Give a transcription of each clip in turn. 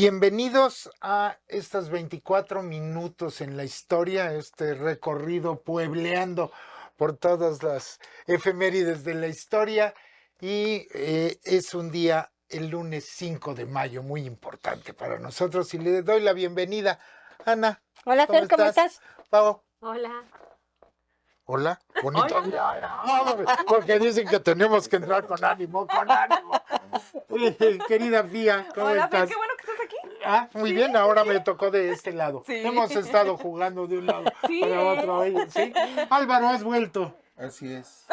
Bienvenidos a estos 24 minutos en la historia, este recorrido puebleando por todas las efemérides de la historia y es un día, el lunes 5 de mayo, muy importante para nosotros y le doy la bienvenida. Ana, Hola, ¿cómo Fer, ¿cómo estás? estás? Pau, Hola. hola, bonito. Hola. Porque dicen que tenemos que entrar con ánimo, con ánimo. Querida Fía, ¿cómo Hola, Fer, estás? qué bueno que estás aquí. Muy bien, ahora me tocó de este lado. Sí. Hemos estado jugando de un lado Sí, para otro hoy, ¿sí? Álvaro, has vuelto. Así es.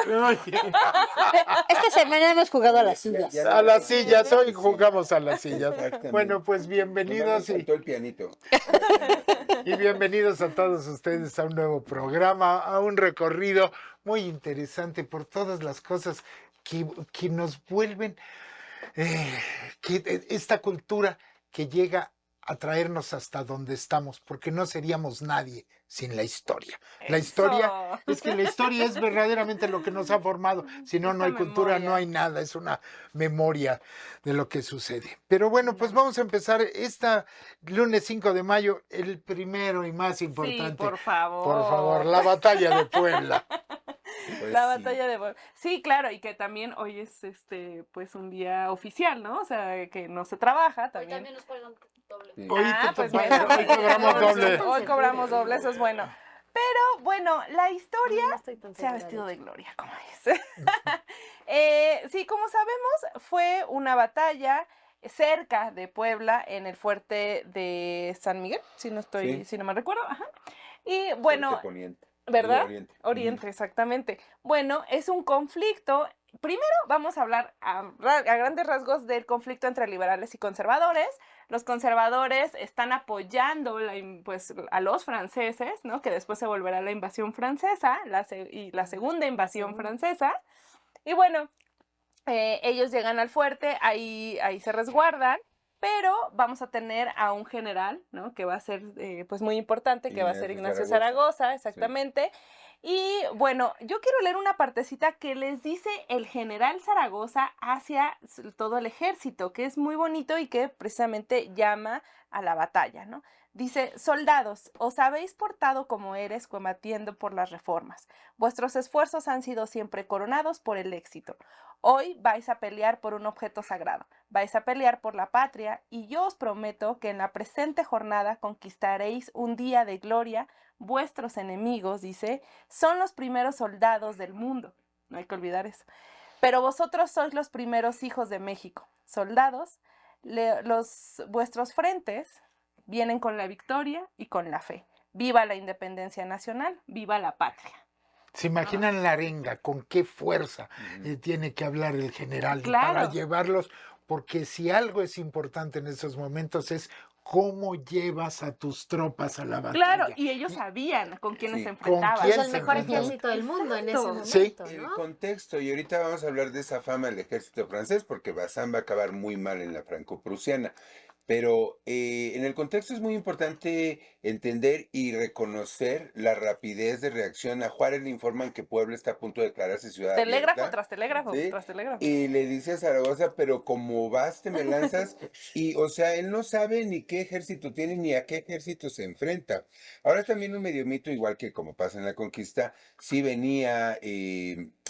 Esta semana hemos jugado a las sillas. A las sillas, hoy Sí. jugamos a las sillas. Exactamente. Bueno, pues Nomás bienvenidos me faltó el pianito. y bienvenidos a todos ustedes a un nuevo programa, a un recorrido muy interesante por todas las cosas que nos vuelven, esta cultura que llega a traernos hasta donde estamos, porque no seríamos nadie sin la historia. La historia, es que la historia es verdaderamente lo que nos ha formado. Si no, no hay Esta cultura, memoria. no hay nada, es una memoria de lo que sucede. Pero bueno, pues vamos a empezar esta lunes 5 de mayo, el primero y más importante. Sí, por favor. Por favor, la batalla de Puebla. Pues La sí. batalla de Sí, claro, y que también hoy es pues un día oficial, ¿no? O sea, que no se trabaja Hoy también. también nos pagan doble. Sí. Hoy, Pues hoy mira, cobramos doble. Hoy cobramos doble, eso es bueno. Pero bueno, la historia No estoy tan se ha segura vestido de eso. gloria, como dice. Sí, como sabemos, fue una batalla cerca de Puebla, en el fuerte de San Miguel, si Sí. no me recuerdo. Ajá. Y bueno, Fuerte poniente. ¿verdad? Oriente. Oriente, exactamente. Bueno, es un conflicto. Primero vamos a hablar a grandes rasgos del conflicto entre liberales y conservadores. Los conservadores están apoyando pues, a los franceses, ¿no? Que después se volverá la invasión francesa y la segunda invasión francesa. Y bueno, ellos llegan al fuerte, ahí se resguardan. Pero vamos a tener a un general, ¿no? Que va a ser pues muy importante, que va a ser Ignacio Ignacio Zaragoza, Sí. exactamente. Y bueno, yo quiero leer una partecita que les dice el general Zaragoza hacia todo el ejército, que es muy bonito y que precisamente llama a la batalla, ¿no? Dice: soldados, os habéis portado como eres combatiendo por las reformas. Vuestros esfuerzos han sido siempre coronados por el éxito. Hoy vais a pelear por un objeto sagrado, vais a pelear por la patria, y yo os prometo que en la presente jornada conquistaréis un día de gloria. Vuestros enemigos, dice, son los primeros soldados del mundo. No hay que olvidar eso. Pero vosotros sois los primeros hijos de México. Soldados, vuestros frentes vienen con la victoria y con la fe. Viva la independencia nacional, viva la patria. ¿Se imaginan la arenga? ¿Con qué fuerza tiene que hablar el general? Y para Claro. llevarlos, porque si algo es importante en esos momentos es cómo llevas a tus tropas a la batalla. Claro, y ellos sabían con quiénes Sí. se ¿Con enfrentaban. quién Es el se mejor enfrentaba? ejército del mundo en ese Exacto. Sí. momento, El ¿no? contexto, y ahorita vamos a hablar de esa fama del ejército francés, porque Bazán va a acabar muy mal en la franco-prusiana. Pero en el contexto es muy importante entender y reconocer la rapidez de reacción. A Juárez le informan que Puebla está a punto de declararse ciudad Telégrafo abierta. tras telégrafo, ¿Sí? tras telégrafo. Y le dice a Zaragoza, pero como vas, te me lanzas. Y, o sea, él no sabe ni qué ejército tiene ni a qué ejército se enfrenta. Ahora también un medio mito, igual que como pasa en la conquista, sí venía,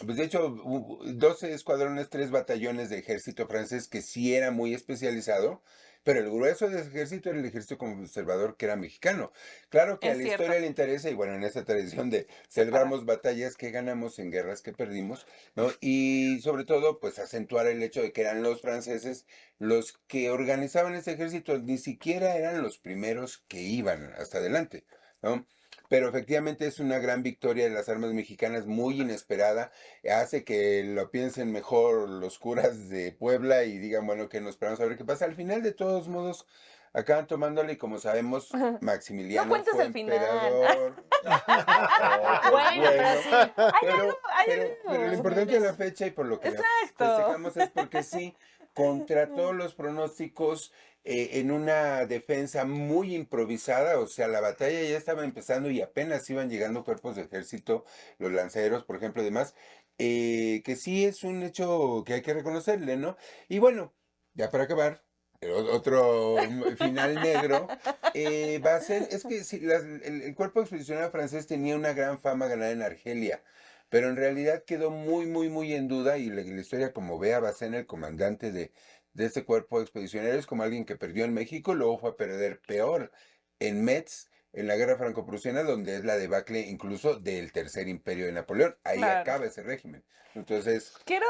pues de hecho, 12 escuadrones, 3 batallones de ejército francés que sí era muy especializado. Pero el grueso del ejército era el ejército conservador, que era mexicano. Claro que a Es la cierto. historia le interesa, y bueno, en esa tradición de celebramos batallas que ganamos en guerras que perdimos, ¿no? Y sobre todo, pues acentuar el hecho de que eran los franceses los que organizaban ese ejército, ni siquiera eran los primeros que iban hasta adelante, ¿no? Pero efectivamente es una gran victoria de las armas mexicanas, muy inesperada. Hace que lo piensen mejor los curas de Puebla y digan, bueno, que nos esperamos a ver qué pasa. Al final, de todos modos, acaban tomándole, y como sabemos, Maximiliano No cuentes fue el final. emperador. Oh, pues Bueno, pero sí. pero lo importante de la fecha, y por lo que la Exacto. festejamos, es porque sí, contra todos los pronósticos, en una defensa muy improvisada. O sea, la batalla ya estaba empezando y apenas iban llegando cuerpos de ejército, los lanceros, por ejemplo, y demás, que sí es un hecho que hay que reconocerle, ¿no? Y bueno, ya para acabar, otro final negro, va a ser, es que sí, el cuerpo expedicionario francés tenía una gran fama ganada en Argelia, pero en realidad quedó muy, muy, muy en duda y la historia como vea Bacén, el comandante de este cuerpo expedicionario, es como alguien que perdió en México, luego fue a perder peor en Metz, en la guerra franco-prusiana, donde es la debacle incluso del Tercer Imperio de Napoleón, ahí Claro. acaba ese régimen. Entonces, Quiero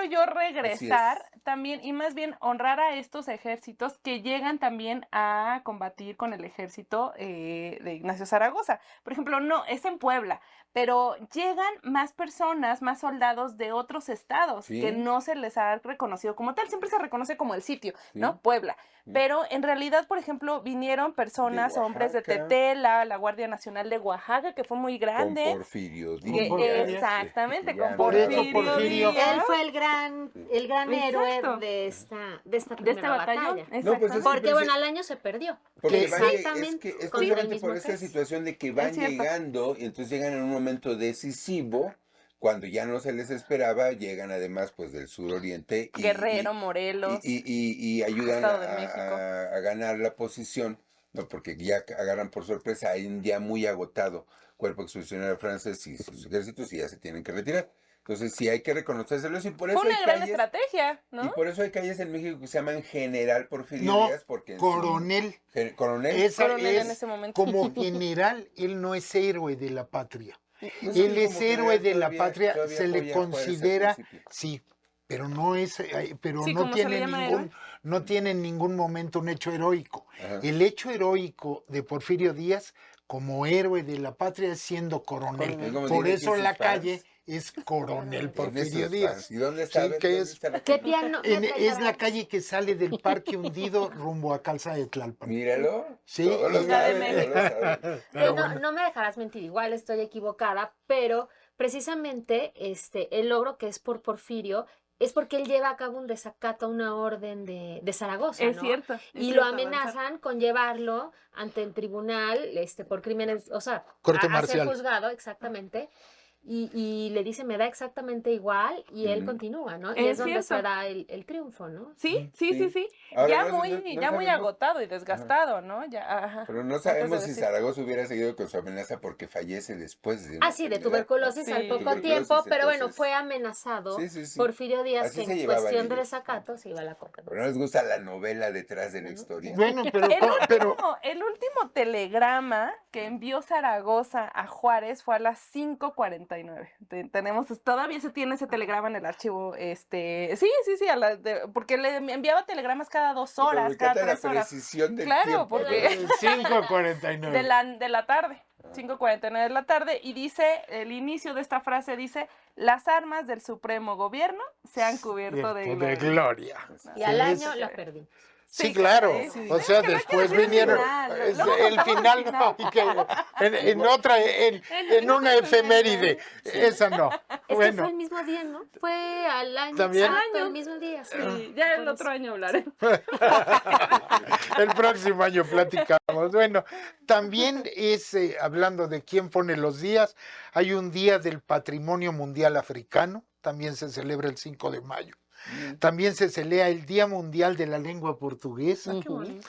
yo así regresar es. también y más bien honrar a estos ejércitos que llegan también a combatir con el ejército de Ignacio Zaragoza. Por ejemplo, no, es en Puebla, pero llegan más personas, más soldados de otros estados que Sí, no se les ha reconocido como tal. Siempre se reconoce como el sitio, sí, ¿no? Puebla. sí. Pero en realidad, por ejemplo, vinieron De personas, hombres de Oaxaca, Tetela, la Guardia Nacional de Oaxaca, que fue muy con grande. Porfirio Con Díaz. Porfirio. Exactamente, que ya con Por eso andaba Porfirio. Díaz. Él fue el gran héroe Exacto. de esta De este primera batallón, batalla. No, pues es que Porque bueno, al año se perdió. porque Que- Exactamente, es contra el precisamente mismo por esta ejército. situación de que van cierto. llegando y entonces llegan en un momento decisivo, cuando ya no se les esperaba, llegan además pues del suroriente Guerrero, Morelos, y ayudan Estado de México. a ganar la posición, ¿no? Porque ya agarran por sorpresa, hay un ya muy agotado cuerpo expedicionario francés y sus ejércitos y ya se tienen que retirar. Entonces sí hay que reconocérselos y por Fue eso hay una gran calles, estrategia, y ¿no? por eso hay calles en México que se llaman General Porfirio No, Díaz, porque en coronel. coronel. Esa Coronel en es ese momento. como general, él no es héroe de la patria. Pues Él que es como héroe general de la todavía, patria, todavía se le podía Juárez al considera, principio. sí, pero no es, pero Sí, no como se le tiene llama ningún, no tiene en ningún momento un hecho heroico. Ajá. El hecho heroico de Porfirio Díaz como héroe de la patria es siendo coronel. Es como Por dile eso sus la fans, calle es Coronel tiene Porfirio sus Díaz. fans. ¿Y dónde está? A Sí, ver, que ¿dónde es, está la ¿Qué calle? piano? es la calle que sale del Parque Hundido rumbo a Calzada de Tlalpan. Míralo. Sí, Todo lo Ciudad de sabe, todo lo sabe. pero no, bueno. no me dejarás mentir, igual estoy equivocada, pero precisamente el logro que es por Porfirio es porque él lleva a cabo un desacato a una orden de Zaragoza, Es ¿no? cierto. es Y lo cierto, amenazan con llevarlo ante el tribunal, por crímenes, o sea, Corte a ser marcial. juzgado, exactamente. Y le dice, me da exactamente igual, y él Ujú. continúa, ¿no? Y Es es donde cierto. se da el triunfo, ¿no? Sí, sí, sí, Sí. sí. Ahora Ya no, muy, no ya muy sabemos. agotado y Ajá. desgastado, ¿no? Ya, ajá. Pero no Antes de sabemos si decir. Zaragoza hubiera seguido con su amenaza porque fallece después de una Ah, sí, de enfermedad. tuberculosis Sí. al poco Tuberculosis, tiempo, pero bueno, entonces. fue amenazado Sí, sí, sí. Porfirio Díaz Así que se en llevaban cuestión de ellos. desacato se iba a la corte. Pero no les gusta la novela detrás de la historia. Bueno, pero, El último telegrama que envió Zaragoza a Juárez fue a las 5:49. Tenemos, todavía se tiene ese telegrama en el archivo, sí, porque le enviaba telegramas cada 2 Pero horas, me cada encanta la 3 horas. precisión del Claro, tiempo. porque- ¿no? 5:49. De la tarde, 5:49 de la tarde, y dice, el inicio de esta frase dice, las armas del supremo gobierno se han cubierto de Cierto, de gloria. gloria. Y al Sí, año es- la perdimos. Sí, claro. caray, sí. O sea, Que no hay que después decir el vinieron. final, es- luego el contamos final el no. final. y que en otra, en una efeméride. Esa no. Es que fue Bueno, el mismo día, ¿no? Fue al año. ¿También? Exacto, Al año. el mismo día. Sí, Sí, ya el por otro eso. año hablaré. el próximo año platicamos. Bueno, también es, hablando de quién pone los días, hay un día del Patrimonio Mundial Africano, también se celebra el 5 de mayo. También se celebra el Día Mundial de la Lengua Portuguesa Qué bonito.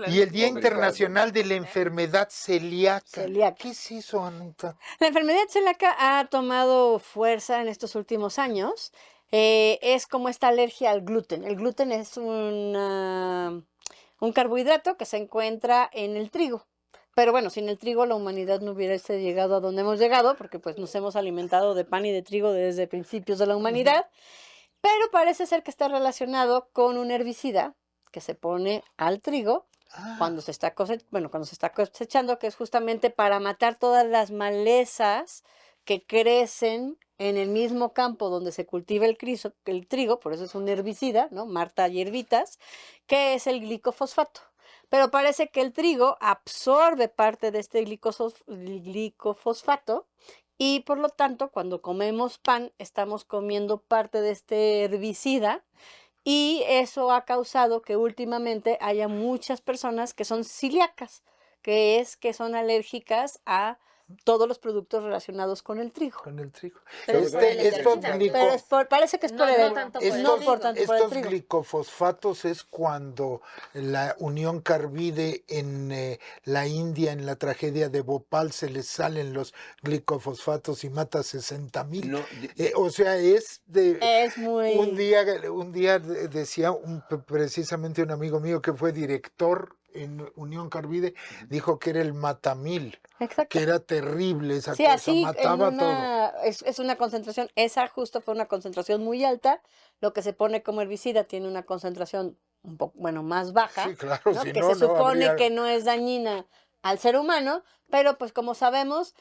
y el Día Obrigado. Internacional de la Enfermedad Celíaca. Celíaca. ¿Qué es eso, Anita? La enfermedad celíaca ha tomado fuerza en estos últimos años. Es como esta alergia al gluten. El gluten es un carbohidrato que se encuentra en el trigo. Pero bueno, sin el trigo la humanidad no hubiese llegado a donde hemos llegado, porque pues nos hemos alimentado de pan y de trigo desde principios de la humanidad. Pero parece ser que está relacionado con un herbicida que se pone al trigo cuando se está cosechando, que es justamente para matar todas las malezas que crecen en el mismo campo donde se cultiva el trigo, por eso es un herbicida, ¿no? Mata hierbitas, que es el glicofosfato. Pero parece que el trigo absorbe parte de este glicofosfato y por lo tanto cuando comemos pan estamos comiendo parte de este herbicida. Y eso ha causado que últimamente haya muchas personas que son celíacas, que son alérgicas a todos los productos relacionados con el trigo. Con el trigo. Pero es por el Estos herbicida. Pero parece que es por No, el, no tanto por el no trigo. por tanto por el estos trigo. glicofosfatos es cuando la Unión Carbide en la India, en la tragedia de Bhopal, se les salen los glicofosfatos y mata 60,000. No, O sea, es de... Es muy... Un día decía precisamente un amigo mío que fue director en Unión Carbide, dijo que era el matamil, Exacto. que era terrible esa Sí, cosa, así mataba todo. es una concentración, esa justo fue una concentración muy alta, lo que se pone como herbicida tiene una concentración un poco, bueno, más baja, Sí, claro, ¿no? si Que no, se no supone habría... que no es dañina al ser humano, pero pues como sabemos,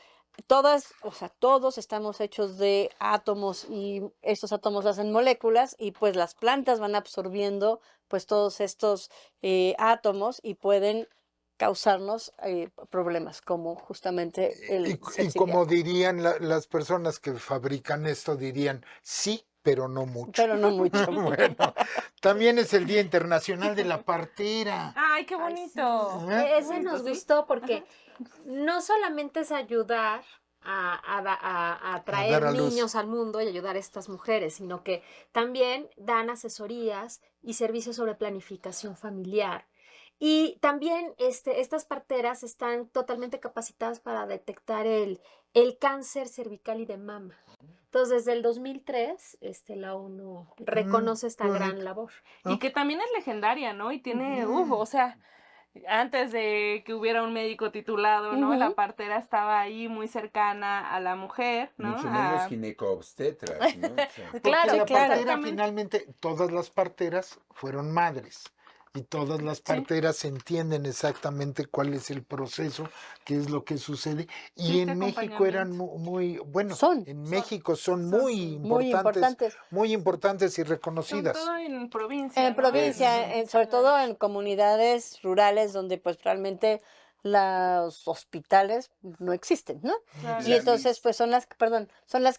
todos estamos hechos de átomos y estos átomos hacen moléculas y pues las plantas van absorbiendo pues todos estos átomos y pueden causarnos problemas como justamente el Y como dirían las personas que fabrican esto, dirían sí, pero no mucho. pero no mucho. Bueno, también es el Día Internacional de la Partera. ¡Ay, qué Ay, bonito! sí. ¿Eh? Ese nos ¿Sí? gustó porque no solamente es ayudar a traer dar a luz. niños al mundo y ayudar a estas mujeres, sino que también dan asesorías y servicios sobre planificación familiar. Y también estas parteras están totalmente capacitadas para detectar el cáncer cervical y de mama. Entonces, desde el 2003, la ONU reconoce esta bonito. gran labor. Y que también es legendaria, ¿no? Y tiene, o sea, antes de que hubiera un médico titulado, ¿no? La Ujú. partera estaba ahí muy cercana a la mujer, ¿no? mucho menos A- gineco-obstetras, ¿no? O sea, Porque Claro, la claro. partera Exactamente. finalmente, todas las parteras fueron madres. Y todas las parteras entienden exactamente cuál es el proceso, qué es lo que sucede. Y Sí, en México eran bueno, Son México son son muy muy importantes, importantes. muy importantes y sobre reconocidas. todo en provincia, En ¿no? provincia, sobre todo en comunidades rurales donde pues realmente los hospitales no existen, ¿no? Claro. Y entonces pues son las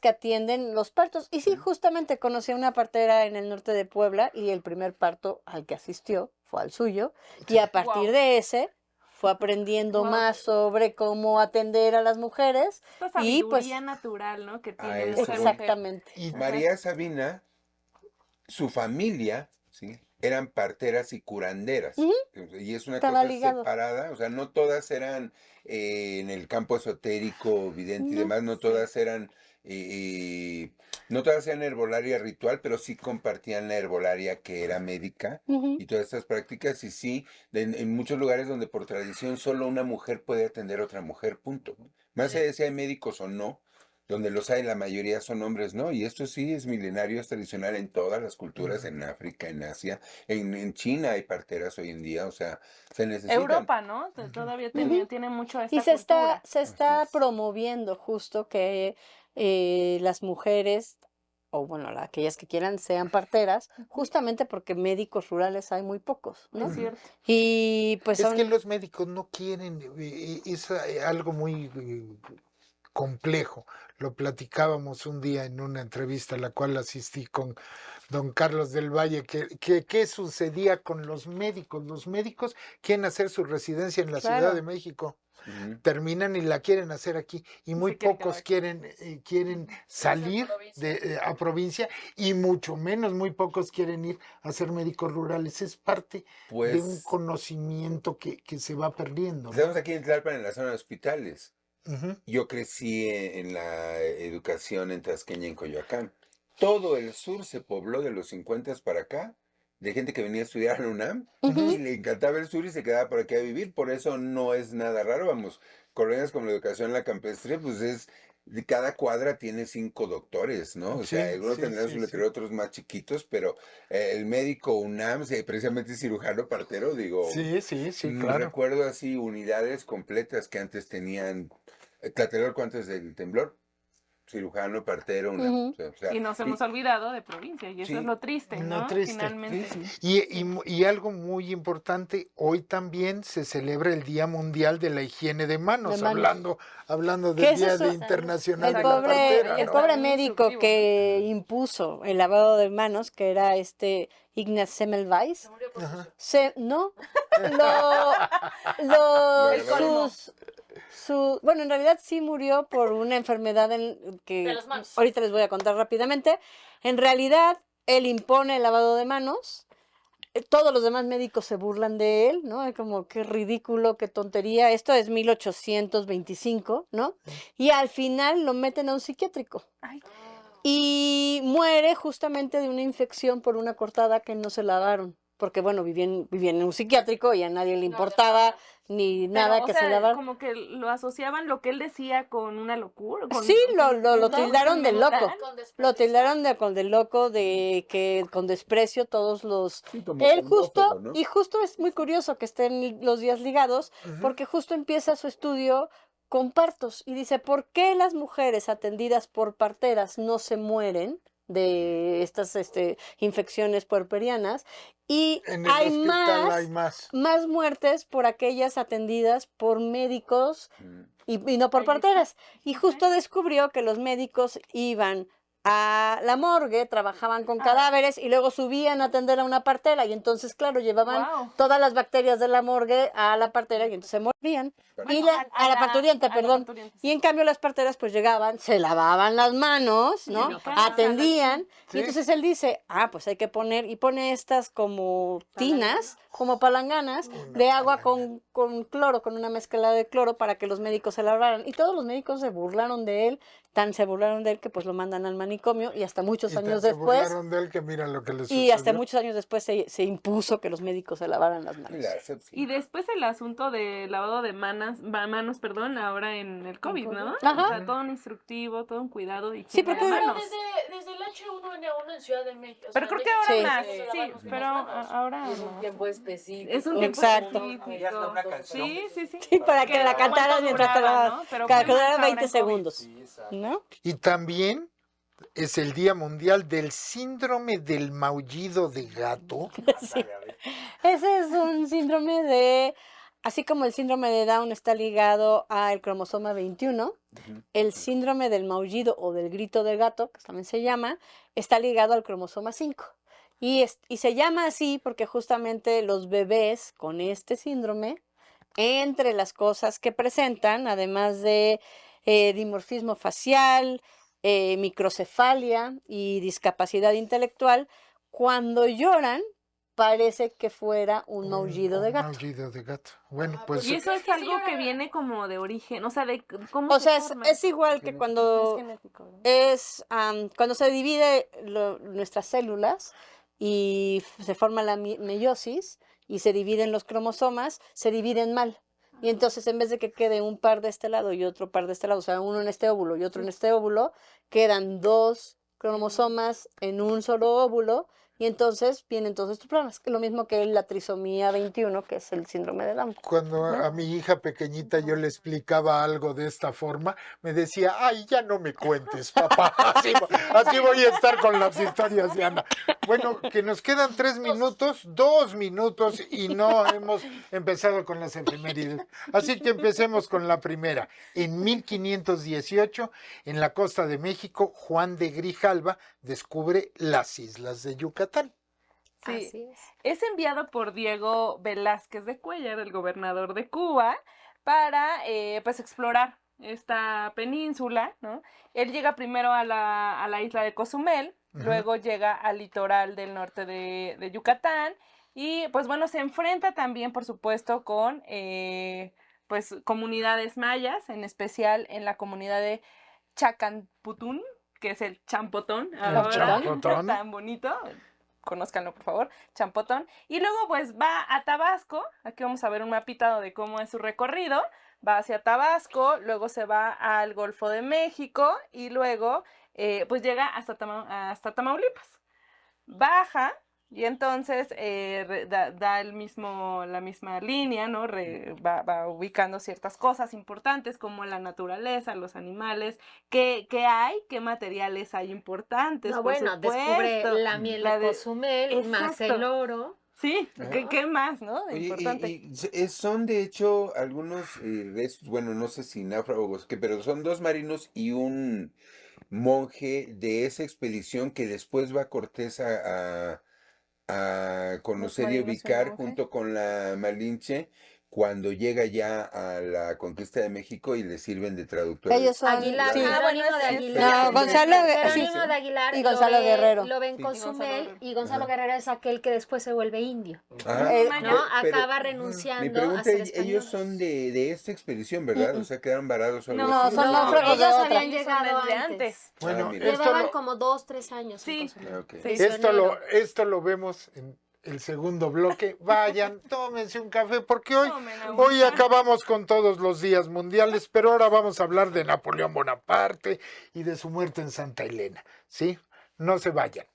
que atienden los partos. Y sí, justamente conocí a una partera en el norte de Puebla y el primer parto al que asistió fue al suyo. Y a partir Guau. de ese fue aprendiendo Guau. más sobre cómo atender a las mujeres. Esta Y pues sabiduría natural, ¿no? Que Ah, tiene eso mujer. voy. exactamente. Y María Sabina, su familia, ¿sí? Eran parteras y curanderas. Ujú. Y es una Estaba cosa ligado. separada, o sea, no todas eran en el campo esotérico, vidente y No. demás, no todas eran, no todas eran herbolaria ritual, pero sí compartían la herbolaria que era médica Ujú. y todas estas prácticas, y sí, en muchos lugares donde por tradición solo una mujer puede atender a otra mujer, punto. Más allá de si hay médicos o no, donde los hay, la mayoría son hombres, ¿no? Y esto sí es milenario, es tradicional en todas las culturas, en África, en Asia, en China hay parteras hoy en día, o sea, se necesitan. Europa, ¿no? Todavía tiene mucho esta Y se cultura. está Así es. promoviendo justo que las mujeres, o bueno, aquellas que quieran, sean parteras, justamente porque médicos rurales hay muy pocos, ¿no? Es cierto. Y pues es son... que los médicos no quieren, es algo muy complejo. Lo platicábamos un día en una entrevista a la cual asistí con don Carlos del Valle, qué sucedía con los médicos. Los médicos quieren hacer su residencia en la Ciudad Claro. de México, Ujú. terminan y la quieren hacer aquí, y muy se quieren pocos quedar quieren salir a provincia, y mucho menos, muy pocos quieren ir a ser médicos rurales. Es parte de un Pues conocimiento que se va perdiendo, ¿no? estamos aquí en Tlalpan, en la zona de hospitales. Ujú. Yo crecí en la educación en Tasqueña, en Coyoacán. Todo el sur se pobló de los 50 para acá, de gente que venía a estudiar a la UNAM y le encantaba el sur y se quedaba por aquí a vivir. Por eso no es nada raro, vamos, colonias como la educación La Campestre, pues de cada cuadra tiene 5 doctores, ¿no? O sea, Sí, algunos sí, tendrán sí, su sí. letrero, otros más chiquitos, pero el médico UNAM, precisamente cirujano partero, digo, Sí, claro. recuerdo así unidades completas que antes tenían. Tlatelolco antes del temblor, cirujano, partero, Ujú. o sea, Y nos hemos olvidado de provincia, y eso sí, es lo triste, lo ¿no? triste. Finalmente. Y algo muy importante, hoy también se celebra el Día Mundial de la Higiene de Manos, De manos. hablando ¿Qué del es Día eso? Internacional El de la pobre, Partera, el ¿no? pobre Está bien médico instructivo, que impuso el lavado de manos, que era Ignaz Semmelweis, Ajá. no, Lo agarraron. sus, bueno, en realidad sí murió por una enfermedad De que las manos. ahorita les voy a contar rápidamente. En realidad, él impone el lavado de manos. Todos los demás médicos se burlan de él, ¿no? Es como qué ridículo, qué tontería. Esto es 1825, ¿no? Y al final lo meten a un psiquiátrico. Ay, Y muere justamente de una infección por una cortada que no se lavaron. Porque, bueno, vivían en un psiquiátrico y a nadie le No, importaba ni pero, nada o que se sea, lavara. como que lo asociaban lo que él decía con una locura. Sí, lo una tildaron de loco. enfermedad. Con Lo desperdicio. tildaron de loco, de que con desprecio todos los... Sí, como Él justo, homófobo, ¿no? y justo es muy curioso que estén los días ligados, Ujú. porque justo empieza su estudio con partos y dice, ¿por qué las mujeres atendidas por parteras no se mueren de estas infecciones puerperianas? Y En el hay hospital hay más. más muertes por aquellas atendidas por médicos Mm. y no por Ahí está. parteras. Y justo descubrió que los médicos iban a la morgue, trabajaban con Ah. cadáveres y luego subían a atender a una partera y entonces, claro, llevaban Guau. todas las bacterias de la morgue a la partera y entonces se morían. Y Bueno, a la parturienta, a la perdón. parturienta, Y sí. en cambio las parteras pues llegaban, se lavaban las manos, ¿no? Delicadas. Atendían. Sí. Y entonces él dice, pues hay que poner, y pone estas como tinas, como palanganas, Una de agua palangana. con cloro, con una mezcla de cloro para que los médicos se lavaran. Y todos los médicos se burlaron de él, tan se burlaron de él que pues lo mandan al manicomio y hasta muchos Y tan años se después, burlaron de él que mira lo que le y hasta sucedió. muchos años después se impuso que los médicos se lavaran las Y manos. la asepsia. Y después el asunto de lavado de manos, perdón, ahora en el COVID, ¿no? Ajá. O sea, todo un instructivo, todo un cuidado y Sí, higiene de porque- Pero manos. desde el H1N1 en Ciudad de México. o Pero sea, creo en que ahora Sí. más, se sí, lavan pero las manos. ahora Es un no. tiempo específico. Es un tiempo Exacto. específico. Ya está una canción. Sí, sí, sí. Sí, para que Que la cantaras cuánto mientras te duraba, lavabas. ¿no? Pero Para qué que más durara ahora 20 en COVID. segundos, Sí, exacto. ¿no? Y también es el Día Mundial del Síndrome del Maullido de Gato. Sí. Ándale, a ver. Ese es un síndrome de, así como el síndrome de Down está ligado al cromosoma 21, Ujú. el síndrome del maullido o del grito del gato, que también se llama, está ligado al cromosoma 5. Y se llama así porque justamente los bebés con este síndrome, entre las cosas que presentan, además de dimorfismo facial, microcefalia y discapacidad intelectual, cuando lloran parece que fuera un maullido de Un gato. maullido de gato. Bueno, pues Y eso es algo que viene como de origen, o sea, de cómo O se sea, forma. es igual que Es cuando genético, ¿no? cuando se divide nuestras células y se forma la meiosis y se dividen los cromosomas, se dividen mal. Y entonces en vez de que quede un par de este lado y otro par de este lado, o sea, uno en este óvulo y otro en este óvulo, quedan dos cromosomas en un solo óvulo y entonces vienen todos estos problemas, que es lo mismo que la trisomía 21, que es el síndrome de Down. cuando a mi hija pequeñita yo le explicaba algo de esta forma, me decía, ay, ya no me cuentes, papá. Así voy a estar con las historias de Ana. Bueno, que nos quedan 2 minutos y no hemos empezado con las efemérides. Así que empecemos con la primera. En 1518, en la costa de México, Juan de Grijalva descubre las islas de Yucatán. Sí, Así es. es enviado por Diego Velázquez de Cuellar, el gobernador de Cuba, para pues explorar esta península, ¿no? Él llega primero a la isla de Cozumel, Ujú. luego llega al litoral del norte de Yucatán y pues bueno, se enfrenta también, por supuesto, con pues comunidades mayas, en especial en la comunidad de Chacamputún, que es el champotón, ahora champotón. tan bonito. Conózcanlo, por favor, Champotón. Y luego, pues, va a Tabasco. Aquí vamos a ver un mapita de cómo es su recorrido. Va hacia Tabasco, luego se va al Golfo de México y luego, pues, llega hasta Tamaulipas. Baja y entonces da la misma línea, ¿no? Va ubicando ciertas cosas importantes como la naturaleza, los animales, qué hay, qué materiales hay importantes, No, por bueno, descubre supuesto. la miel La de de- Cozumel, más Exacto. el oro. Sí, ¿qué más, no? Oye, Importante. son de hecho algunos restos, bueno, no sé si náufragos, pero son 2 marinos y un monje de esa expedición que después va Cortés a conocer y marinos y un ubicar monje. junto con la Malinche, cuando llega ya a la conquista de México y le sirven de traductor. Ellos son... Aguilar, sí. Jerónimo de sí. Aguilar. No, Gonzalo de- Jerónimo sí. de Aguilar Y Gonzalo Guerrero. lo ven Sí. con Y Gonzalo Cozumel Guerrero. y Gonzalo Ajá. Guerrero es aquel que después se vuelve indio, Ajá. ¿no? Pero- Acaba mi renunciando pregunta a ser es, español. ellos son de esta expedición, ¿verdad? O sea, quedaron varados o algo No, así. son No, náufragos de ellos otra. habían Ellos son llegado desde antes. Bueno, mira. esto Llevaban lo, como 2, 3 años. Sí. en Cozumel. Ok. esto lo vemos en el segundo bloque. Vayan, tómense un café, porque Tomen agüita. hoy acabamos con todos los días mundiales, pero ahora vamos a hablar de Napoleón Bonaparte y de su muerte en Santa Elena, ¿sí? No se vayan.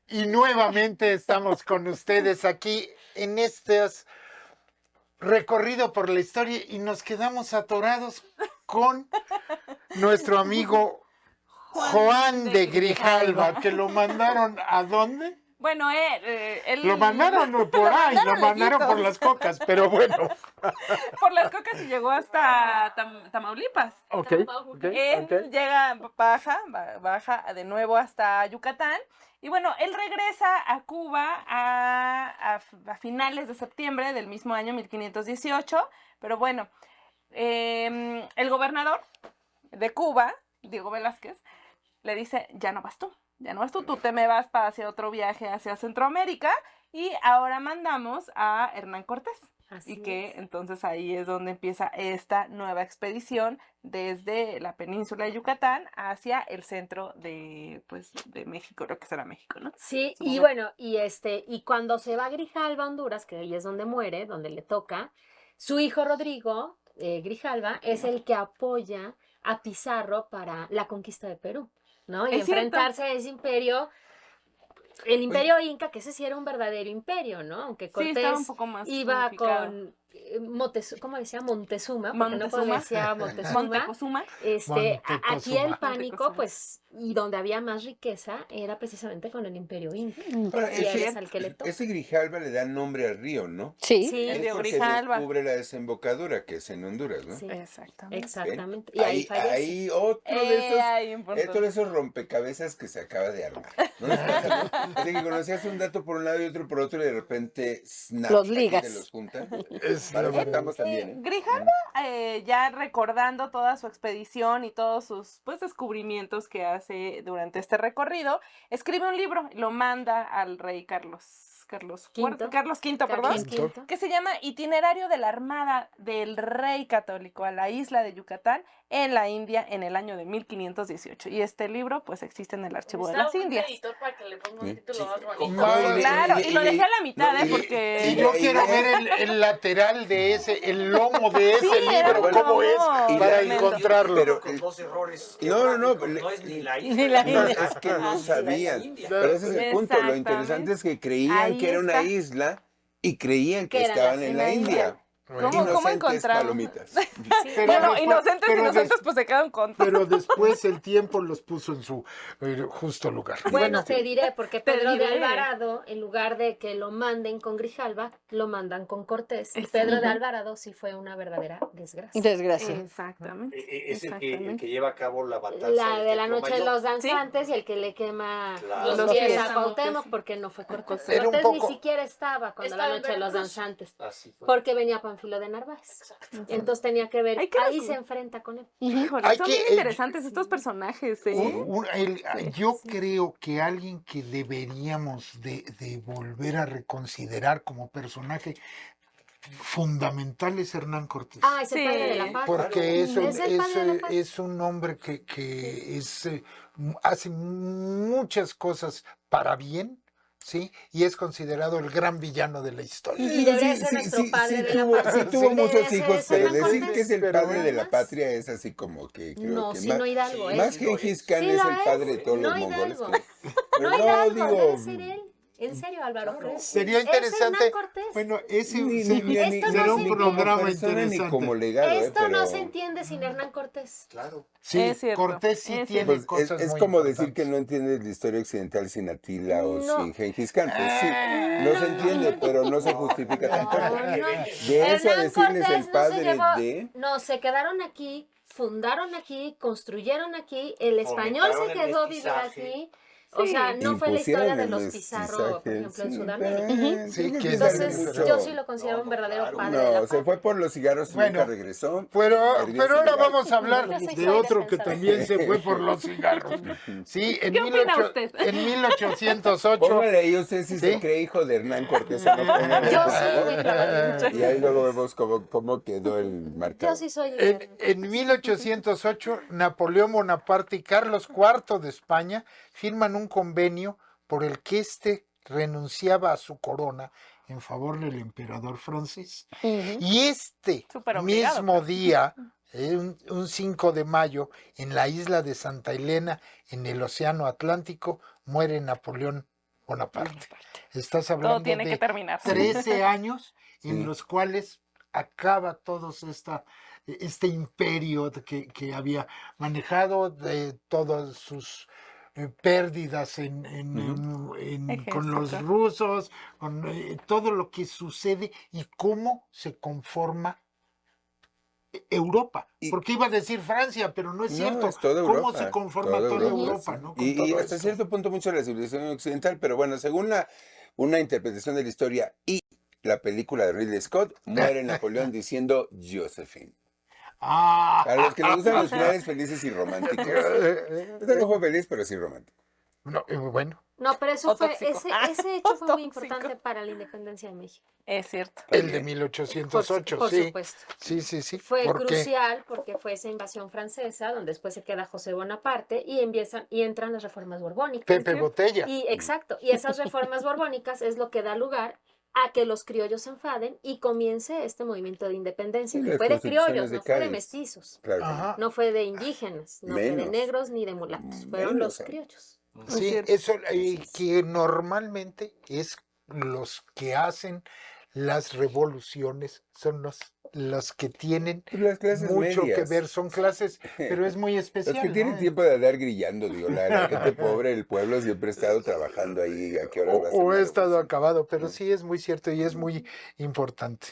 Y nuevamente estamos con ustedes aquí en este recorrido por la historia y nos quedamos atorados con nuestro amigo Juan de Grijalva, que lo mandaron ¿a dónde? Bueno, él... Lo mandaron por ahí, lo mandaron por lejitos. las cocas, pero bueno. Por las cocas y llegó hasta Tamaulipas. Ok, ok, Él ok. llega, baja de nuevo hasta Yucatán. Y bueno, él regresa a Cuba a finales de septiembre del mismo año 1518. Pero bueno, el gobernador de Cuba, Diego Velázquez, le dice, ya no vas tú, tú te me vas para hacia otro viaje hacia Centroamérica. Y ahora mandamos a Hernán Cortés. Así Y que es. entonces ahí es donde empieza esta nueva expedición desde la península de Yucatán hacia el centro de, pues, de México, lo que será México, ¿no? Sí, Su y momento. bueno, y cuando se va a Grijalva, Honduras, que ahí es donde muere, donde le toca, su hijo Rodrigo Grijalva es el que apoya a Pizarro para la conquista de Perú, ¿no? Y Es cierto. enfrentarse a ese imperio, el imperio inca, que ese sí era un verdadero imperio, ¿no? Aunque Sí, estaba un Cortés poco más iba unificado. con ¿cómo decía? Montezuma, porque no Montezuma. decía Montezuma. Montezuma. Aquí el Montezuma. pánico, Montezuma. pues, y donde había más riqueza, era precisamente con el imperio inca. Ahora, Y él ese, es al que le toca. ese Grijalva le da nombre al río, ¿no? Sí. Sí, El Es río porque Grijalva. descubre la desembocadura, que es en Honduras, ¿no? sí, Exactamente. exactamente. Y ahí fallece. Ahí otro de esos Hay un punto. Otro de esos rompecabezas que se acaba de armar. ¿No les pasa, no? Así que conocías un dato por un lado y otro por otro y de repente snap, Los aquí ligas. te los juntan. Es Para la faltamos también, ¿eh? Grijalva, ya recordando toda su expedición y todos sus pues, descubrimientos que hace durante este recorrido, escribe un libro y lo manda al rey Carlos Quinto. Carlos V, perdón, Carlos V. que se llama Itinerario de la Armada del Rey Católico a la isla de Yucatán en la India en el año de 1518. Y este libro pues existe en el Archivo de las Indias. Para que le ponga un título más No, Claro, y lo dejé a la mitad, no, porque... Y yo quiero ver el lateral de el lomo de ese Sí, era libro, un cómo lomo, es, para realmente. encontrarlo. Pero- Con dos errores. No, no, geográficos, le- no es ni la ni isla. la No, India. es que no Ah, sabían. la India. Pero ese es el punto. Lo Exactamente. interesante es que creían Ahí que era una está. isla y creían que Que era estaban la en la India. ¿Cómo Inocentes encontramos? palomitas. Pero Bueno, después- inocentes, pero inocentes, pues se quedan con... Pero después el tiempo los puso en su justo lugar. Bueno, te diré, porque Te Pedro de diré. Alvarado, en lugar de que lo manden con Grijalva, lo mandan con Cortés. Y Exacto. Pedro de Alvarado sí fue una verdadera desgracia. Desgracia. Exactamente. Es el que Exactamente. lleva a cabo la batalla. La de del la Templo noche de Mayor. los danzantes y el que le quema Claro. los pies pies a a Cuauhtémoc Moctezuma. porque no fue Cortés. Era un Cortés poco- ni siquiera estaba cuando Estaba la en noche de los Veracruz. danzantes. Así fue. Porque venía Pánfilo de Narváez. Entonces tenía que ver, Ay, qué ahí locura. se enfrenta con él. Híjole, Hay son que- bien interesantes estos personajes, ¿eh? Yo creo que alguien que deberíamos de volver a reconsiderar como personaje fundamental es Hernán Cortés. Ah, es el Sí. padre de la patria. Porque es Es el padre de la patria. es un hombre que hace muchas cosas para bien, ¿sí? Y es considerado el gran villano de la historia. Y debería ser nuestro padre de la tuvo, patria. sí tuvo Sí, muchos debe ser hijos, ese pero Hernán decir Cortés. que es el Pero padre de la además- patria es así como que creo No, que sí, más, no Hidalgo. sí, más es. Gengis Khan Sí es lo el es. padre de todos No los mongoles. Hidalgo. creo. Pero No Hidalgo, digo, debe ser él. En serio, Álvaro. Claro. Sería Es Hernán interesante. Cortés. Bueno, ese Ni, se- ni, ni, ni, Esto será no un se programa como persona, ni interesante. como legado, Esto no pero se entiende sin Hernán Cortés. Claro. Sí, Es cierto, Cortés sí es tiene pues es, cosas es muy como decir que importantes. no entiendes la historia occidental sin Atila o No. sin Gengis Khan. Pues sí, Ah, no se entiende, pero no se justifica tampoco. No, no. De eso a Hernán decirles Cortés el no se padre llevó, de... no, se quedaron aquí, fundaron aquí, construyeron aquí, el español se Fomentaron el quedó a vivir mestizaje. aquí. O sea, Sí. no fue la historia Impusieron de el los Pizarro, por mestizaje, ejemplo, en sí, Sudamérica. creo Sí, que que es algo Entonces, mucho- yo sí lo considero No, un verdadero claro. padre de la No, se patria. fue por los cigarros y Bueno, nunca regresó. Pero Perdió su ahora lugar. vamos a hablar Yo sí de soy otro que defensa de también se fue por los cigarros. Sí, en, ¿Qué opina usted? en 1808. Póngale ahí usted si ¿Sí? se cree hijo de Hernán Cortés o no. Póngale, Yo por sí, favor. muy claramente. Y ahí luego vemos cómo quedó el marcador. Yo sí soy En 1808, Napoleón Bonaparte y Carlos IV de España firman un convenio por el que éste renunciaba a su corona en favor del emperador francés. Ujú. Y este Súper obligado, mismo día, un 5 de mayo, en la isla de Santa Elena, en el Océano Atlántico, muere Napoleón Bonaparte. Estás Todo hablando tiene que de terminar. 13 años en Sí. los cuales acaba este imperio que había manejado, de todas sus pérdidas con los Ejército. rusos, con todo lo que sucede y cómo se conforma Europa. Y- Porque iba a decir Francia, pero no es No, cierto. es toda ¿Cómo Europa, se conforma toda Europa? sí. ¿No? Con Y todo hasta esto. cierto punto mucho la civilización occidental, pero bueno, según una interpretación de la historia y la película de Ridley Scott, muere Napoleón diciendo Josephine. Ah. A los que les gustan los finales felices y románticos. Este no fue feliz, pero sí romántico. No, bueno, No, pero eso O fue, tóxico. ese hecho fue muy Tóxico. importante para la independencia de México. Es cierto. el de 1808, Por sí. supuesto. Sí. Fue porque crucial porque fue esa invasión francesa, donde después se queda José Bonaparte y entran las reformas borbónicas. Pepe Botella. Y exacto, y esas reformas borbónicas es lo que da lugar a que los criollos se enfaden y comience este movimiento de independencia, Sí, que las fue de constituciones criollos, de no fue de Cádiz. mestizos, Claro que no. Ajá. no fue de indígenas, no fue de Menos. negros ni de mulatos, fueron Menos, los criollos. Sí, cierto. eso que normalmente es los que hacen las revoluciones, son los que tienen Pues las clases mucho que medias. ver, son clases, pero es muy Los especial. que tienen ¿no? tiempo de andar grillando, digo, la gente pobre, el pueblo siempre ha estado trabajando ahí. ¿A qué hora va a ser O la he estado revolución? acabado, pero sí es muy cierto y es muy importante.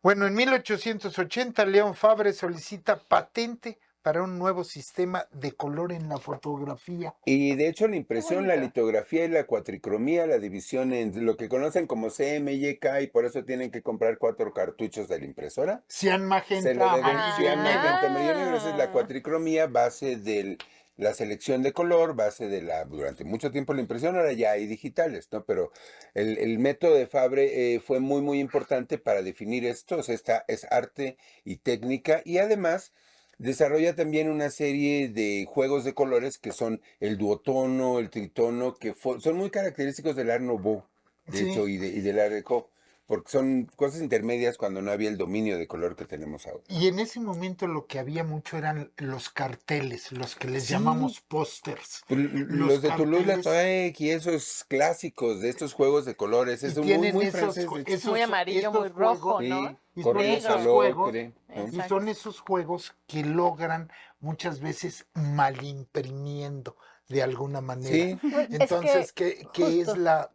Bueno, en 1880 León Fabre solicita patente para un nuevo sistema de color en la fotografía. Y de hecho la impresión, la bonito. litografía y la cuatricromía, la división en lo que conocen como CMYK, y por eso tienen que comprar 4 cartuchos de la impresora. Cian Se Magenta. lo deben Ah. cian, magenta, amarillo, negro. Esa es la Ah. cuatricromía, base de la selección de color, base de durante mucho tiempo la impresión, ahora ya hay digitales, ¿no? Pero el método de Fabre fue muy, muy importante para definir esto. O sea, esta es arte y técnica, y además desarrolla también una serie de juegos de colores que son el duotono, el tritono, que son muy característicos del Art Nouveau, de Sí. hecho, y del Art Deco, porque son cosas intermedias cuando no había el dominio de color que tenemos ahora. Y en ese momento lo que había mucho eran los carteles, los que les Sí. llamamos pósters. Pues, Los los de carteles- Toulouse-Lautrec y esos clásicos de estos juegos de colores, Y es muy, tienen muy esos, francés. de hecho. esos- Muy amarillo, estos muy rojo, juegos, ¿no? y Corre son Negro. esos solo, juegos, cree, ¿no? y Exacto. son esos juegos que logran muchas veces mal imprimiendo de alguna manera. Sí, Entonces, ¿qué es justo.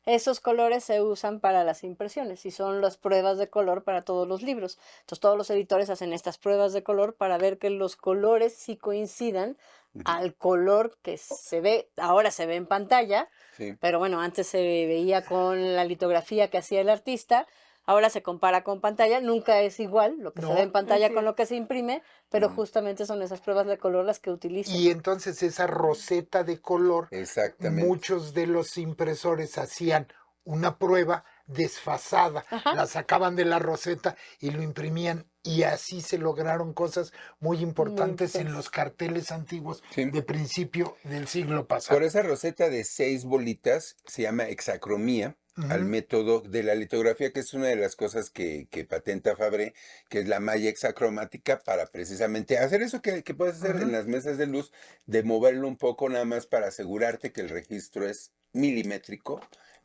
Esos colores se usan para las impresiones y son las pruebas de color para todos los libros. Entonces todos los editores hacen estas pruebas de color para ver que los colores sí coincidan al color que ahora se ve en pantalla, sí. pero bueno, antes se veía con la litografía que hacía el artista, ahora se compara con pantalla, nunca es igual lo que se No. ve en pantalla Así con es. lo que se imprime, pero Ujú. justamente son esas pruebas de color las que utilizan. Y entonces esa roseta de color, Exactamente. muchos de los impresores hacían una prueba desfasada, Ajá. la sacaban de la roseta y lo imprimían, y así se lograron cosas muy importantes en importantes. los carteles antiguos Sí. de principio del siglo pasado. Por esa roseta de 6 bolitas se llama hexacromía, al Ujú. método de la litografía, que es una de las cosas que patenta Fabre, que es la malla hexacromática, para precisamente hacer eso que puedes hacer Ujú. en las mesas de luz, de moverlo un poco nada más para asegurarte que el registro es milimétrico,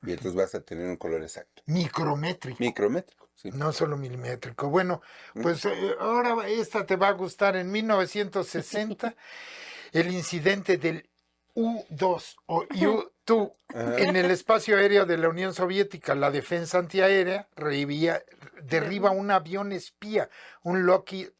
Y entonces vas a tener un color exacto. Micrométrico. Micrométrico, sí. No solo milimétrico. Bueno, pues ahora esta te va a gustar. En 1960, el incidente del U-2 o U-2 Ajá. en el espacio aéreo de la Unión Soviética, la defensa antiaérea derriba un avión espía, un Lockheed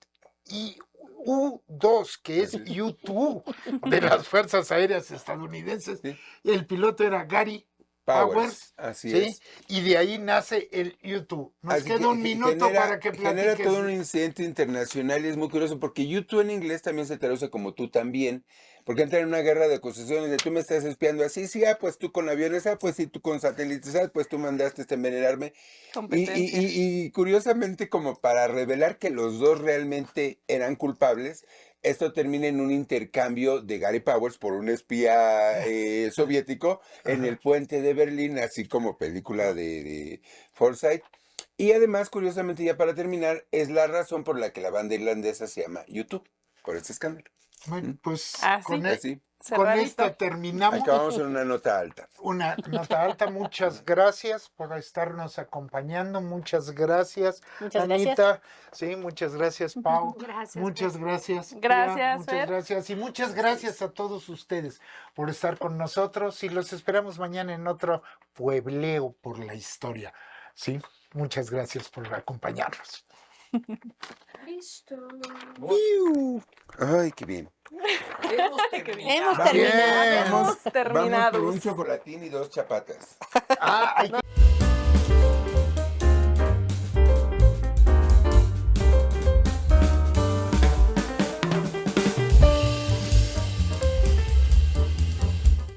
U-2, que es U-2 de las Fuerzas Aéreas estadounidenses. Sí. El piloto era Gary Powers, Así ¿sí? es. Y de ahí nace el YouTube. Nos Así queda que un minuto para que genera platiques. todo un incidente internacional y es muy curioso porque YouTube en inglés también se traduce como tú también, porque entra en una guerra de acusaciones de tú me estás espiando así, sí, pues tú con aviones, pues sí, tú con satélites, pues tú mandaste envenenarme. Competencia. Y curiosamente como para revelar que los dos realmente eran culpables, esto termina en un intercambio de Gary Powers por un espía soviético en el puente de Berlín, así como película de Forsyth. Y además, curiosamente, ya para terminar, es la razón por la que la banda irlandesa se llama YouTube, por este escándalo. Bueno, pues Así. con, Así, con Cerradito. esta terminamos. acabamos en una nota alta. Una nota alta. Muchas gracias por estarnos acompañando. Muchas gracias, Muchas Anita. Sí, muchas gracias, Pau. Gracias. Muchas gracias. Kira, Gracias, muchas Fer. gracias. Y muchas gracias a todos ustedes por estar con nosotros. Y los esperamos mañana en otro Puebleo por la Historia. Sí, muchas gracias por acompañarnos. Listo. Ay, qué bien. Hemos Qué bien. Hemos Va bien. terminado. Hemos terminado. Vamos por un chocolatín y 2 chapatas. Ah, hay que